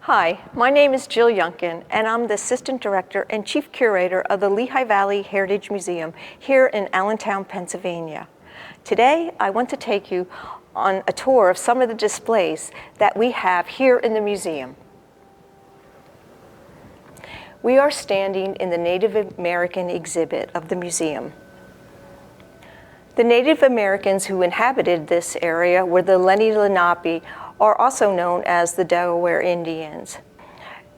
Hi, my name is Jill Youngken, and I'm the Assistant Director and Chief Curator of the Lehigh Valley Heritage Museum here in Allentown, Pennsylvania. Today, I want to take you on a tour of some of the displays that we have here in the museum. We are standing in the Native American exhibit of the museum. The Native Americans who inhabited this area were the Lenape, or also known as the Delaware Indians.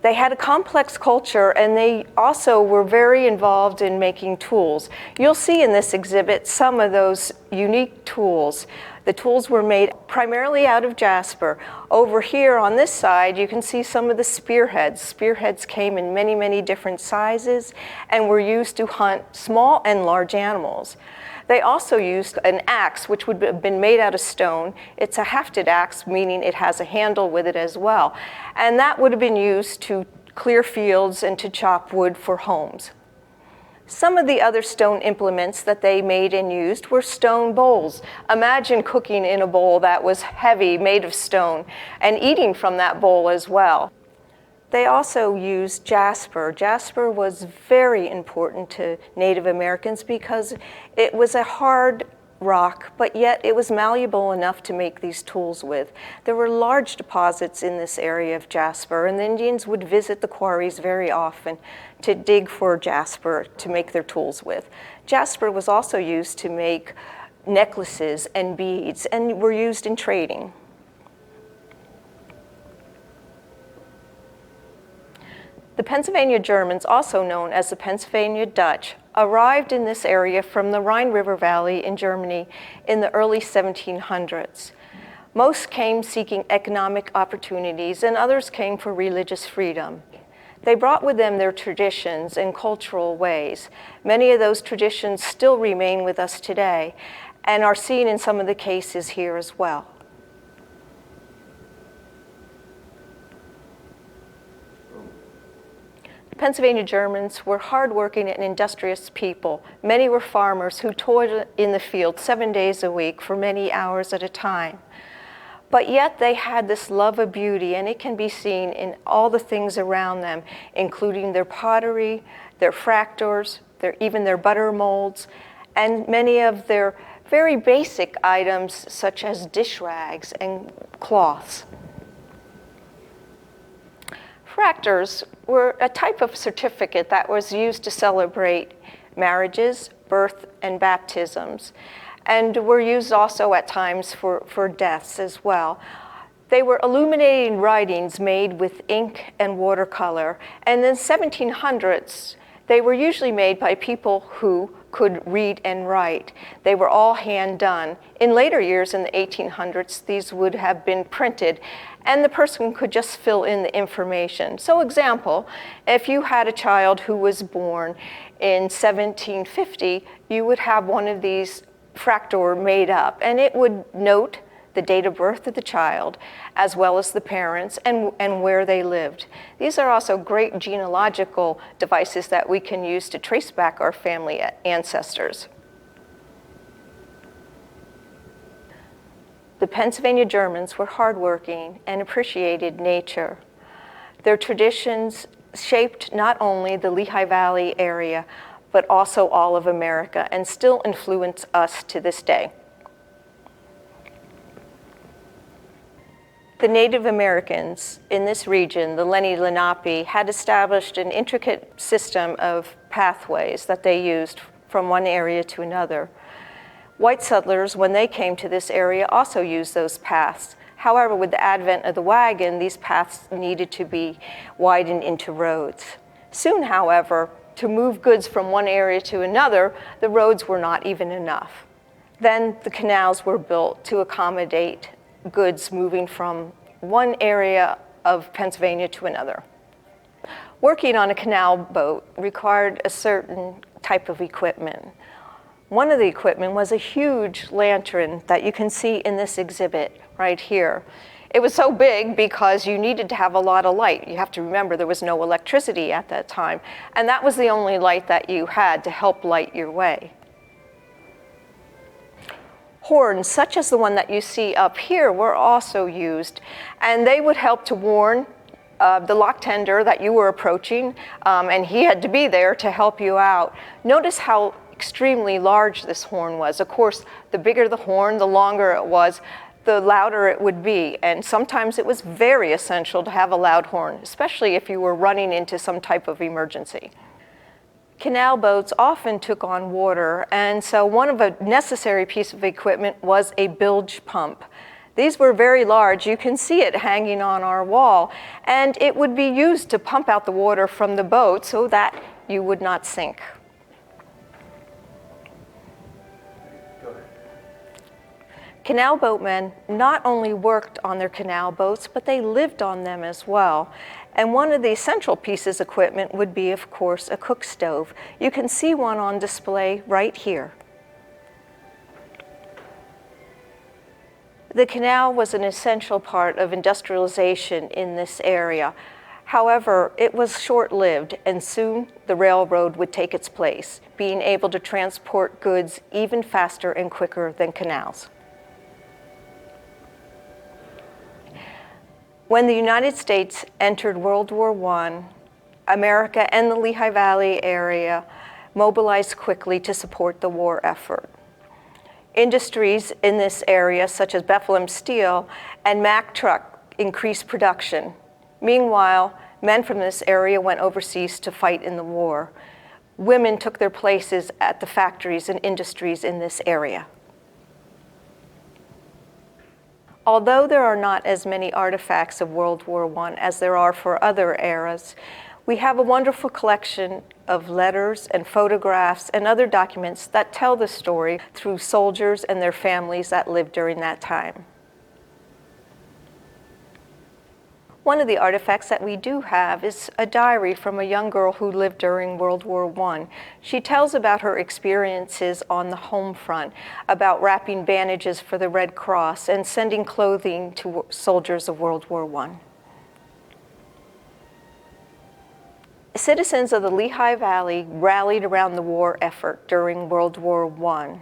They had a complex culture, and they also were very involved in making tools. You'll see in this exhibit some of those unique tools. The tools were made primarily out of Jasper. Over here on this side, you can see some of the spearheads. Spearheads came in many, many different sizes and were used to hunt small and large animals. They also used an axe, which would have been made out of stone. It's a hafted axe, meaning it has a handle with it as well. And that would have been used to clear fields and to chop wood for homes. Some of the other stone implements that they made and used were stone bowls. Imagine cooking in a bowl that was heavy, made of stone, and eating from that bowl as well. They also used jasper. Jasper was very important to Native Americans because it was a hard rock, but yet it was malleable enough to make these tools with. There were large deposits in this area of jasper, and the Indians would visit the quarries very often to dig for jasper to make their tools with. Jasper was also used to make necklaces and beads, and were used in trading. The Pennsylvania Germans, also known as the Pennsylvania Dutch, arrived in this area from the Rhine River Valley in Germany in the early 1700s. Most came seeking economic opportunities, and others came for religious freedom. They brought with them their traditions and cultural ways. Many of those traditions still remain with us today and are seen in some of the cases here as well. Pennsylvania Germans were hardworking and industrious people. Many were farmers who toiled in the field 7 days a week for many hours at a time. But yet they had this love of beauty, and it can be seen in all the things around them, including their pottery, their fractors, even their butter molds, and many of their very basic items such as dish rags and cloths. Fractors were a type of certificate that was used to celebrate marriages, birth, and baptisms, and were used also at times for deaths as well. They were illuminating writings made with ink and watercolor, and in the 1700s, they were usually made by people who could read and write. They were all hand done. In later years, in the 1800s, these would have been printed, and the person could just fill in the information. So example, if you had a child who was born in 1750, you would have one of these fractor made up, and it would note the date of birth of the child, as well as the parents and where they lived. These are also great genealogical devices that we can use to trace back our family ancestors. The Pennsylvania Germans were hardworking and appreciated nature. Their traditions shaped not only the Lehigh Valley area, but also all of America, and still influence us to this day. The Native Americans in this region, the Lenape, had established an intricate system of pathways that they used from one area to another. White settlers, when they came to this area, also used those paths. However, with the advent of the wagon, these paths needed to be widened into roads. Soon, however, to move goods from one area to another, the roads were not even enough. Then the canals were built to accommodate goods moving from one area of Pennsylvania to another. Working on a canal boat required a certain type of equipment. One of the equipment was a huge lantern that you can see in this exhibit right here. It was so big because you needed to have a lot of light. You have to remember there was no electricity at that time, and that was the only light that you had to help light your way. Horns, such as the one that you see up here, were also used, and they would help to warn the lock tender that you were approaching, and he had to be there to help you out. Notice how extremely large this horn was. Of course, the bigger the horn, the longer it was, the louder it would be. And sometimes it was very essential to have a loud horn, especially if you were running into some type of emergency. Canal boats often took on water, and so one of a necessary piece of equipment was a bilge pump. These were very large. You can see it hanging on our wall, and it would be used to pump out the water from the boat so that you would not sink. Canal boatmen not only worked on their canal boats, but they lived on them as well. And one of the essential pieces of equipment would be, of course, a cook stove. You can see one on display right here. The canal was an essential part of industrialization in this area. However, it was short-lived, and soon the railroad would take its place, being able to transport goods even faster and quicker than canals. When the United States entered World War I, America and the Lehigh Valley area mobilized quickly to support the war effort. Industries in this area, such as Bethlehem Steel and Mack Truck, increased production. Meanwhile, men from this area went overseas to fight in the war. Women took their places at the factories and industries in this area. Although there are not as many artifacts of World War I as there are for other eras, we have a wonderful collection of letters and photographs and other documents that tell the story through soldiers and their families that lived during that time. One of the artifacts that we do have is a diary from a young girl who lived during World War I. She tells about her experiences on the home front, about wrapping bandages for the Red Cross and sending clothing to soldiers of World War I. Citizens of the Lehigh Valley rallied around the war effort during World War I.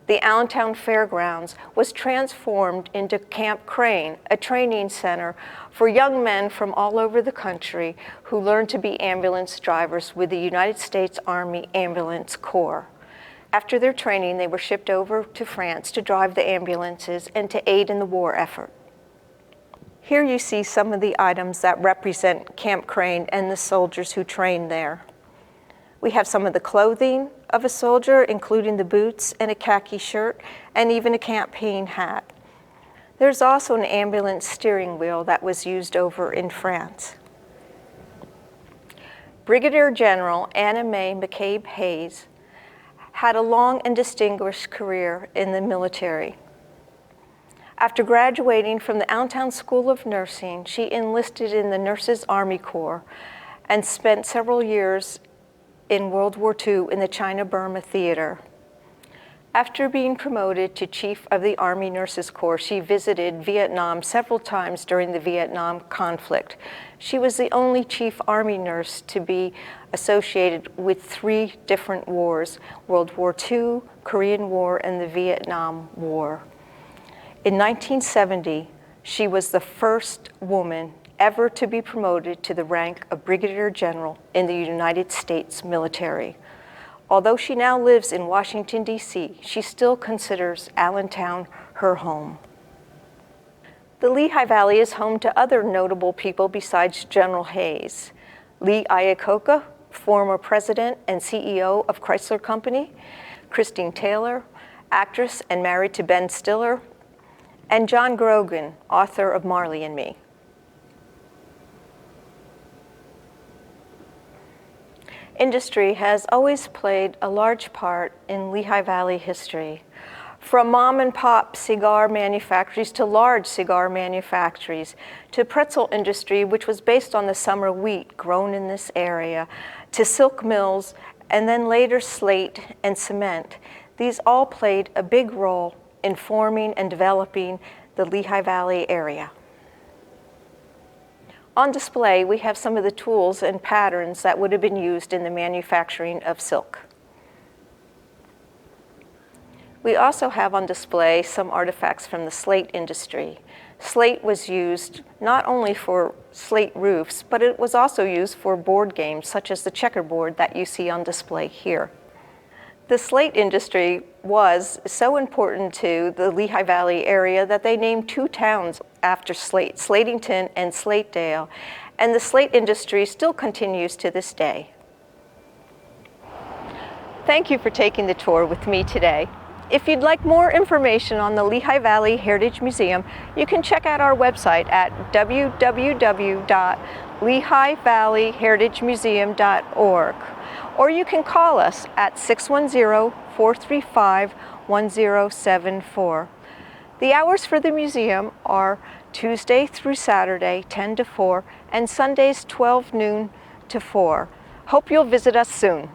The Allentown Fairgrounds was transformed into Camp Crane, a training center for young men from all over the country who learned to be ambulance drivers with the United States Army Ambulance Corps. After their training, they were shipped over to France to drive the ambulances and to aid in the war effort. Here you see some of the items that represent Camp Crane and the soldiers who trained there. We have some of the clothing of a soldier, including the boots and a khaki shirt, and even a campaign hat. There's also an ambulance steering wheel that was used over in France. Brigadier General Anna Mae McCabe Hayes had a long and distinguished career in the military. After graduating from the Allentown School of Nursing, she enlisted in the Nurses Army Corps and spent several years in World War II in the China-Burma Theater. After being promoted to Chief of the Army Nurses Corps, she visited Vietnam several times during the Vietnam conflict. She was the only Chief Army nurse to be associated with 3 different wars: World War II, Korean War, and the Vietnam War. In 1970, she was the first woman ever to be promoted to the rank of Brigadier General in the United States military. Although she now lives in Washington, D.C., she still considers Allentown her home. The Lehigh Valley is home to other notable people besides General Hayes. Lee Iacocca, former president and CEO of Chrysler Company, Christine Taylor, actress and married to Ben Stiller, and John Grogan, author of Marley and Me. Industry has always played a large part in Lehigh Valley history. From mom and pop cigar manufactories to large cigar manufactories, to pretzel industry, which was based on the summer wheat grown in this area, to silk mills, and then later slate and cement. These all played a big role in forming and developing the Lehigh Valley area. On display, we have some of the tools and patterns that would have been used in the manufacturing of silk. We also have on display some artifacts from the slate industry. Slate was used not only for slate roofs, but it was also used for board games such as the checkerboard that you see on display here. The slate industry was so important to the Lehigh Valley area that they named 2 towns after slate, Slatington and Slatedale, and the slate industry still continues to this day. Thank you for taking the tour with me today. If you'd like more information on the Lehigh Valley Heritage Museum, you can check out our website at www.lehighvalleyheritagemuseum.org, or you can call us at 610-435-1074. The hours for the museum are Tuesday through Saturday, 10 to 4, and Sundays, 12 noon to 4. Hope you'll visit us soon.